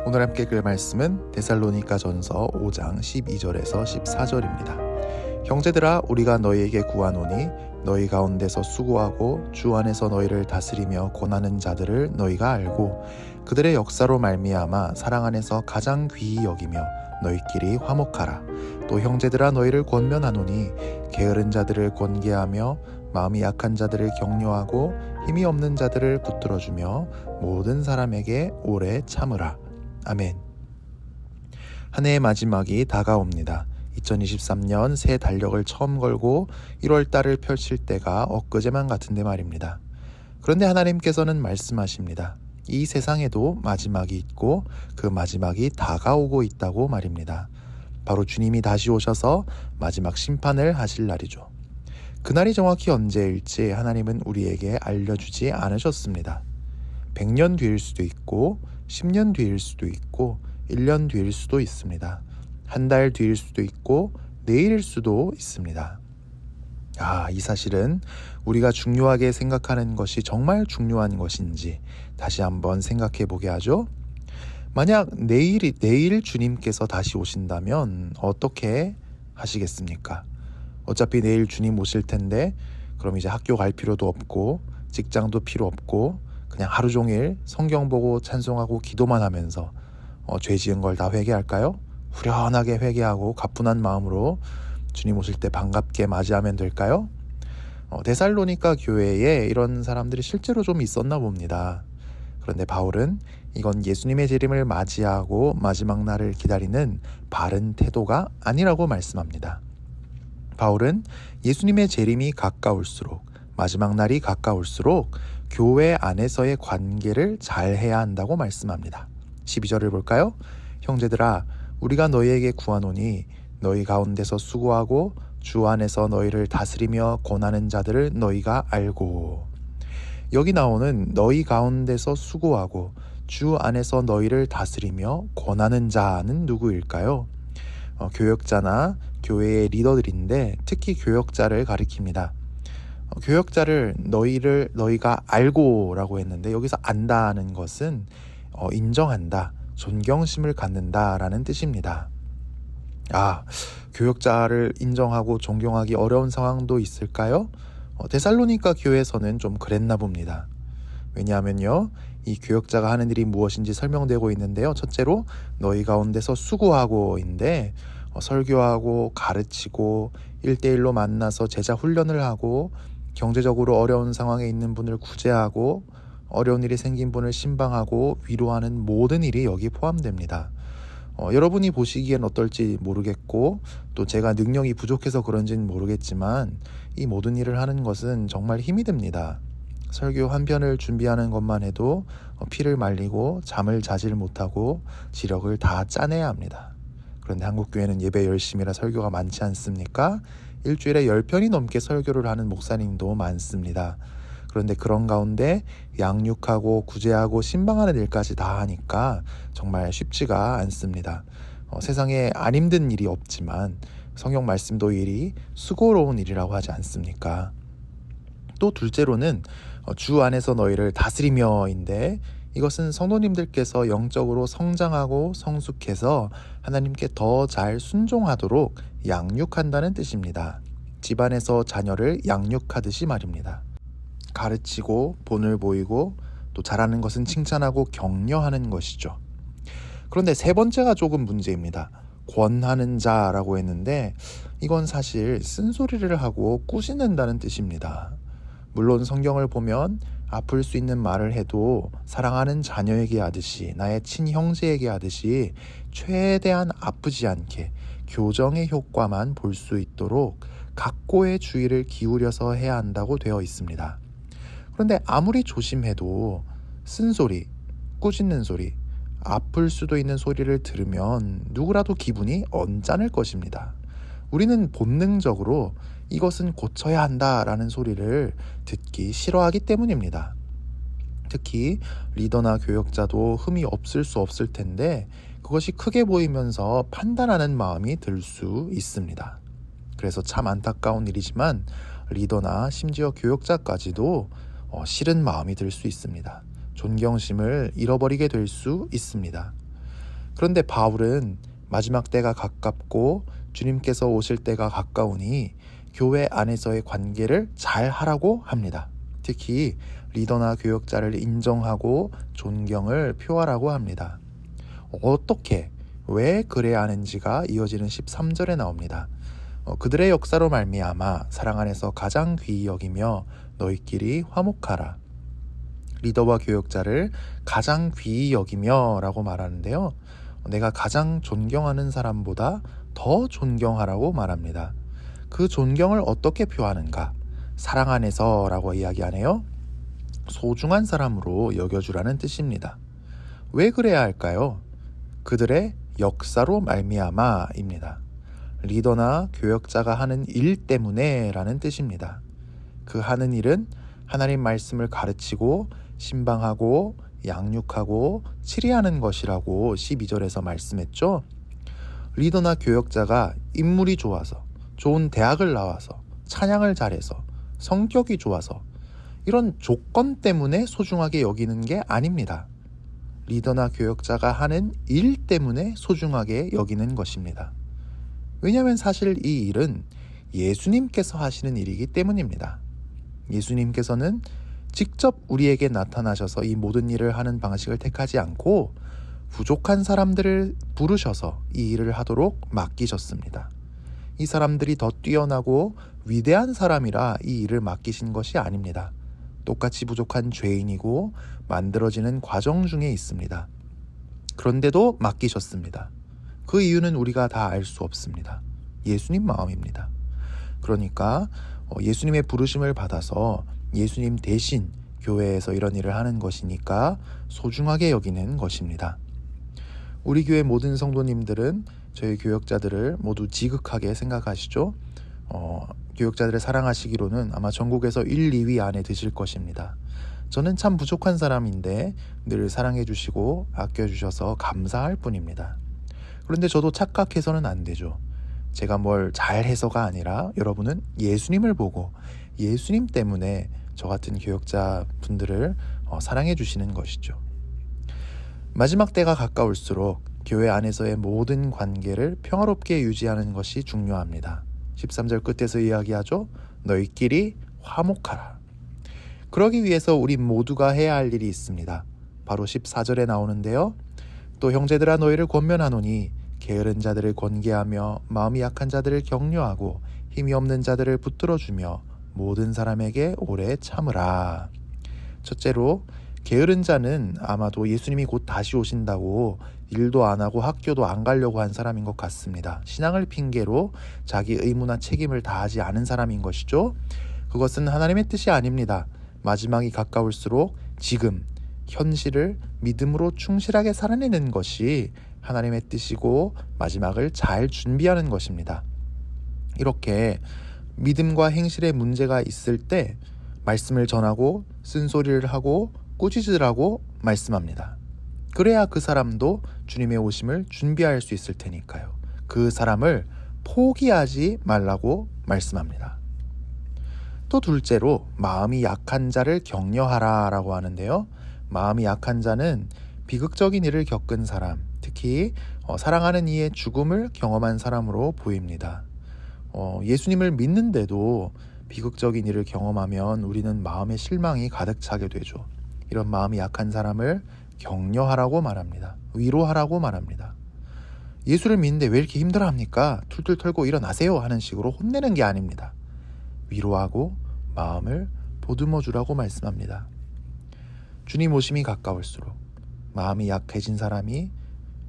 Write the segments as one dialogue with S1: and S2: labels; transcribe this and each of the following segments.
S1: 오늘 함께 읽을 말씀은 데살로니가전서 5장 12절에서 14절입니다. 형제들아, 우리가 너희에게 구하노니 너희 가운데서 수고하고 주 안에서 너희를 다스리며 권하는 자들을 너희가 알고 그들의 역사로 말미암아 사랑 안에서 가장 귀히 여기며 너희끼리 화목하라. 또 형제들아, 너희를 권면하노니 게으른 자들을 권계하며 마음이 약한 자들을 격려하고 힘이 없는 자들을 붙들어주며 모든 사람에게 오래 참으라. 아멘. 한 해의 마지막이 다가옵니다. 2023년 새 달력을 처음 걸고 1월 달을 펼칠 때가 엊그제만 같은데 말입니다. 그런데 하나님께서는 말씀하십니다. 이 세상에도 마지막이 있고 그 마지막이 다가오고 있다고 말입니다. 바로 주님이 다시 오셔서 마지막 심판을 하실 날이죠. 그날이 정확히 언제일지 하나님은 우리에게 알려주지 않으셨습니다. 100년 뒤일 수도 있고 10년 뒤일 수도 있고 1년 뒤일 수도 있습니다. 한 달 뒤일 수도 있고 내일일 수도 있습니다. 이 사실은 우리가 중요하게 생각하는 것이 정말 중요한 것인지 다시 한번 생각해 보게 하죠. 만약 내일 주님께서 다시 오신다면 어떻게 하시겠습니까? 어차피 내일 주님 오실 텐데 그럼 이제 학교 갈 필요도 없고 직장도 필요 없고 그냥 하루 종일 성경 보고 찬송하고 기도만 하면서 죄 지은 걸 다 회개할까요? 후련하게 회개하고 가뿐한 마음으로 주님 오실 때 반갑게 맞이하면 될까요? 데살로니가 교회에 이런 사람들이 실제로 좀 있었나 봅니다. 그런데 바울은 이건 예수님의 재림을 맞이하고 마지막 날을 기다리는 바른 태도가 아니라고 말씀합니다. 바울은 예수님의 재림이 가까울수록, 마지막 날이 가까울수록 교회 안에서의 관계를 잘 해야 한다고 말씀합니다. 12절을 볼까요? 형제들아, 우리가 너희에게 구하노니 너희 가운데서 수고하고 주 안에서 너희를 다스리며 권하는 자들을 너희가 알고. 여기 나오는 너희 가운데서 수고하고 주 안에서 너희를 다스리며 권하는 자는 누구일까요? 교역자나 교회의 리더들인데 특히 교역자를 가리킵니다. 교역자를 너희가 알고라고 했는데 여기서 안다는 것은 인정한다, 존경심을 갖는다라는 뜻입니다. 교역자를 인정하고 존경하기 어려운 상황도 있을까요? 데살로니가 교회에서는 좀 그랬나 봅니다. 왜냐하면요, 이 교역자가 하는 일이 무엇인지 설명되고 있는데요. 첫째로 너희 가운데서 수고하고인데 설교하고 가르치고 1대1로 만나서 제자 훈련을 하고 경제적으로 어려운 상황에 있는 분을 구제하고 어려운 일이 생긴 분을 신방하고 위로하는 모든 일이 여기 포함됩니다. 여러분이 보시기엔 어떨지 모르겠고 또 제가 능력이 부족해서 그런지는 모르겠지만 이 모든 일을 하는 것은 정말 힘이 듭니다. 설교 한 편을 준비하는 것만 해도 피를 말리고 잠을 자질 못하고 지력을 다 짜내야 합니다. 그런데 한국교회는 예배 열심이라 설교가 많지 않습니까? 일주일에 10편이 넘게 설교를 하는 목사님도 많습니다. 그런데 그런 가운데 양육하고 구제하고 신방하는 일까지 다 하니까 정말 쉽지가 않습니다. 세상에 안 힘든 일이 없지만 성경 말씀도 일이 수고로운 일이라고 하지 않습니까? 또 둘째로는 주 안에서 너희를 다스리며인데 이것은 성도님들께서 영적으로 성장하고 성숙해서 하나님께 더 잘 순종하도록 양육한다는 뜻입니다. 집안에서 자녀를 양육하듯이 말입니다. 가르치고 본을 보이고 또 잘하는 것은 칭찬하고 격려하는 것이죠. 그런데 세 번째가 조금 문제입니다. 권하는 자라고 했는데 이건 사실 쓴소리를 하고 꾸짖는다는 뜻입니다. 물론 성경을 보면 아플 수 있는 말을 해도 사랑하는 자녀에게 하듯이 나의 친형제에게 하듯이 최대한 아프지 않게 교정의 효과만 볼 수 있도록 각고의 주의를 기울여서 해야 한다고 되어 있습니다. 그런데 아무리 조심해도 쓴소리, 꾸짖는 소리, 아플 수도 있는 소리를 들으면 누구라도 기분이 언짢을 것입니다. 우리는 본능적으로 이것은 고쳐야 한다라는 소리를 듣기 싫어하기 때문입니다. 특히 리더나 교역자도 흠이 없을 수 없을 텐데 그것이 크게 보이면서 판단하는 마음이 들 수 있습니다. 그래서 참 안타까운 일이지만 리더나 심지어 교역자까지도 싫은 마음이 들 수 있습니다. 존경심을 잃어버리게 될 수 있습니다. 그런데 바울은 마지막 때가 가깝고 주님께서 오실 때가 가까우니 교회 안에서의 관계를 잘 하라고 합니다. 특히 리더나 교역자를 인정하고 존경을 표하라고 합니다. 어떻게, 왜 그래야 하는지가 이어지는 13절에 나옵니다. 그들의 역사로 말미암아 사랑 안에서 가장 귀히 여기며 너희끼리 화목하라. 리더와 교역자를 가장 귀히 여기며 라고 말하는데요. 내가 가장 존경하는 사람보다 더 존경하라고 말합니다. 그 존경을 어떻게 표하는가? 사랑 안에서 라고 이야기하네요. 소중한 사람으로 여겨주라는 뜻입니다. 왜 그래야 할까요? 그들의 역사로 말미암아입니다. 리더나 교역자가 하는 일 때문에 라는 뜻입니다. 그 하는 일은 하나님 말씀을 가르치고 신방하고 양육하고 치리하는 것이라고 12절에서 말씀했죠. 리더나 교역자가 인물이 좋아서, 좋은 대학을 나와서, 찬양을 잘해서, 성격이 좋아서 이런 조건 때문에 소중하게 여기는 게 아닙니다. 리더나 교역자가 하는 일 때문에 소중하게 여기는 것입니다. 왜냐하면 사실 이 일은 예수님께서 하시는 일이기 때문입니다. 예수님께서는 직접 우리에게 나타나셔서 이 모든 일을 하는 방식을 택하지 않고 부족한 사람들을 부르셔서 이 일을 하도록 맡기셨습니다. 이 사람들이 더 뛰어나고 위대한 사람이라 이 일을 맡기신 것이 아닙니다. 똑같이 부족한 죄인이고 만들어지는 과정 중에 있습니다. 그런데도 맡기셨습니다. 그 이유는 우리가 다 알 수 없습니다. 예수님 마음입니다. 그러니까 예수님의 부르심을 받아서 예수님 대신 교회에서 이런 일을 하는 것이니까 소중하게 여기는 것입니다. 우리 교회 모든 성도님들은 저희 교역자들을 모두 지극하게 생각하시죠. 교역자들을 사랑하시기로는 아마 전국에서 1, 2위 안에 드실 것입니다. 저는 참 부족한 사람인데 늘 사랑해 주시고 아껴주셔서 감사할 뿐입니다. 그런데 저도 착각해서는 안 되죠. 제가 뭘 잘해서가 아니라 여러분은 예수님을 보고 예수님 때문에 저 같은 교역자 분들을 사랑해 주시는 것이죠. 마지막 때가 가까울수록 교회 안에서의 모든 관계를 평화롭게 유지하는 것이 중요합니다. 13절 끝에서 이야기하죠. 너희끼리 화목하라. 그러기 위해서 우리 모두가 해야 할 일이 있습니다. 바로 14절에 나오는데요. 또 형제들아 너희를 권면하노니 게으른 자들을 권계하며 마음이 약한 자들을 격려하고 힘이 없는 자들을 붙들어주며 모든 사람에게 오래 참으라. 첫째로 게으른 자는 아마도 예수님이 곧 다시 오신다고 일도 안 하고 학교도 안 가려고 한 사람인 것 같습니다. 신앙을 핑계로 자기 의무나 책임을 다하지 않은 사람인 것이죠. 그것은 하나님의 뜻이 아닙니다. 마지막이 가까울수록 지금 현실을 믿음으로 충실하게 살아내는 것이 하나님의 뜻이고 마지막을 잘 준비하는 것입니다. 이렇게 믿음과 행실에 문제가 있을 때 말씀을 전하고 쓴소리를 하고 꾸짖으라고 말씀합니다. 그래야 그 사람도 주님의 오심을 준비할 수 있을 테니까요. 그 사람을 포기하지 말라고 말씀합니다. 또 둘째로 마음이 약한 자를 격려하라 라고 하는데요. 마음이 약한 자는 비극적인 일을 겪은 사람, 특히 사랑하는 이의 죽음을 경험한 사람으로 보입니다. 예수님을 믿는데도 비극적인 일을 경험하면 우리는 마음의 실망이 가득 차게 되죠. 이런 마음이 약한 사람을 격려하라고 말합니다. 위로하라고 말합니다. 예수를 믿는데 왜 이렇게 힘들어합니까? 툴툴 털고 일어나세요 하는 식으로 혼내는 게 아닙니다. 위로하고 마음을 보듬어 주라고 말씀합니다. 주님 오심이 가까울수록 마음이 약해진 사람이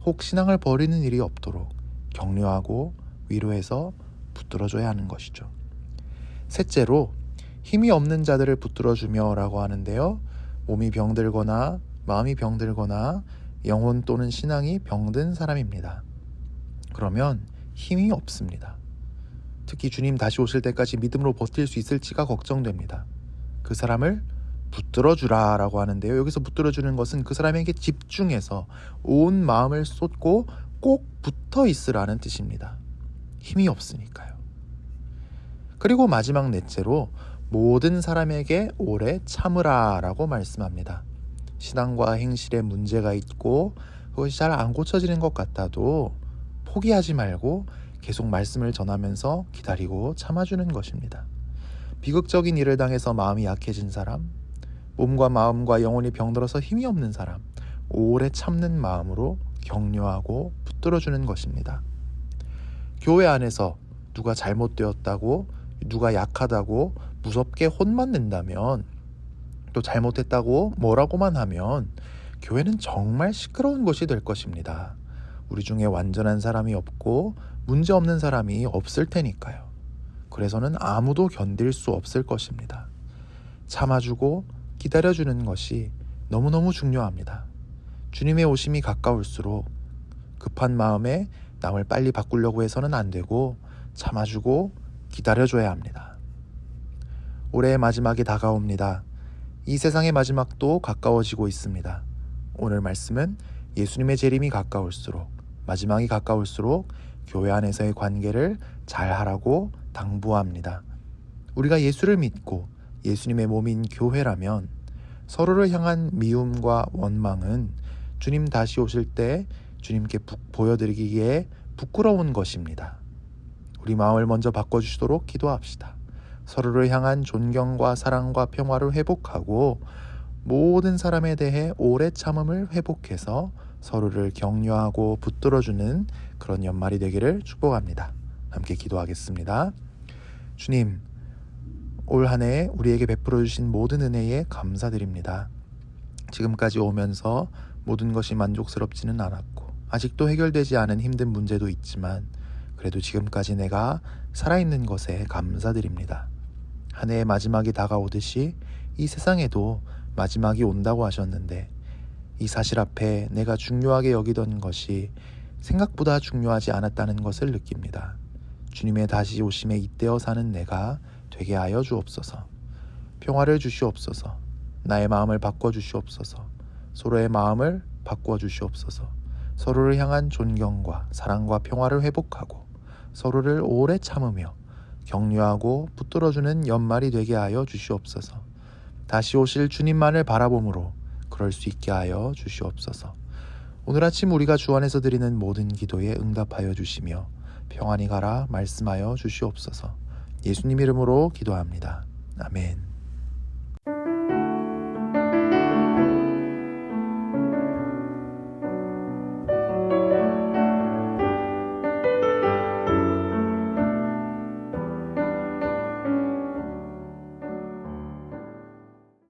S1: 혹 신앙을 버리는 일이 없도록 격려하고 위로해서 붙들어줘야 하는 것이죠. 셋째로 힘이 없는 자들을 붙들어주며 라고 하는데요. 몸이 병들거나 마음이 병들거나 영혼 또는 신앙이 병든 사람입니다. 그러면 힘이 없습니다. 특히 주님 다시 오실 때까지 믿음으로 버틸 수 있을지가 걱정됩니다. 그 사람을 붙들어주라 라고 하는데요. 여기서 붙들어주는 것은 그 사람에게 집중해서 온 마음을 쏟고 꼭 붙어 있으라는 뜻입니다. 힘이 없으니까요. 그리고 마지막 넷째로 모든 사람에게 오래 참으라 라고 말씀합니다. 신앙과 행실에 문제가 있고 그것이 잘 안 고쳐지는 것 같아도 포기하지 말고 계속 말씀을 전하면서 기다리고 참아주는 것입니다. 비극적인 일을 당해서 마음이 약해진 사람, 몸과 마음과 영혼이 병들어서 힘이 없는 사람, 오래 참는 마음으로 격려하고 붙들어주는 것입니다. 교회 안에서 누가 잘못되었다고, 누가 약하다고 무섭게 혼만 낸다면, 또 잘못했다고 뭐라고만 하면 교회는 정말 시끄러운 곳이 될 것입니다. 우리 중에 완전한 사람이 없고 문제 없는 사람이 없을 테니까요. 그래서는 아무도 견딜 수 없을 것입니다. 참아주고 기다려주는 것이 너무너무 중요합니다. 주님의 오심이 가까울수록 급한 마음에 남을 빨리 바꾸려고 해서는 안 되고 참아주고 기다려줘야 합니다. 올해의 마지막이 다가옵니다. 이 세상의 마지막도 가까워지고 있습니다. 오늘 말씀은 예수님의 재림이 가까울수록, 마지막이 가까울수록 교회 안에서의 관계를 잘하라고 당부합니다. 우리가 예수를 믿고 예수님의 몸인 교회라면 서로를 향한 미움과 원망은 주님 다시 오실 때 주님께 보여드리기에 부끄러운 것입니다. 우리 마음을 먼저 바꿔주시도록 기도합시다. 서로를 향한 존경과 사랑과 평화를 회복하고 모든 사람에 대해 오래 참음을 회복해서 서로를 격려하고 붙들어주는 그런 연말이 되기를 축복합니다. 함께 기도하겠습니다. 주님, 올 한 해 우리에게 베풀어 주신 모든 은혜에 감사드립니다. 지금까지 오면서 모든 것이 만족스럽지는 않았고 아직도 해결되지 않은 힘든 문제도 있지만 그래도 지금까지 내가 살아있는 것에 감사드립니다. 한 해의 마지막이 다가오듯이 이 세상에도 마지막이 온다고 하셨는데 이 사실 앞에 내가 중요하게 여기던 것이 생각보다 중요하지 않았다는 것을 느낍니다. 주님의 다시 오심에 잇대어 사는 내가 되게 하여 주옵소서. 평화를 주시옵소서. 나의 마음을 바꿔 주시옵소서. 서로의 마음을 바꾸어 주시옵소서. 서로를 향한 존경과 사랑과 평화를 회복하고 서로를 오래 참으며 격려하고 붙들어주는 연말이 되게 하여 주시옵소서. 다시 오실 주님만을 바라봄으로 그럴 수 있게 하여 주시옵소서. 오늘 아침 우리가 주 안에서 드리는 모든 기도에 응답하여 주시며 평안히 가라 말씀하여 주시옵소서. 예수님 이름으로 기도합니다. 아멘.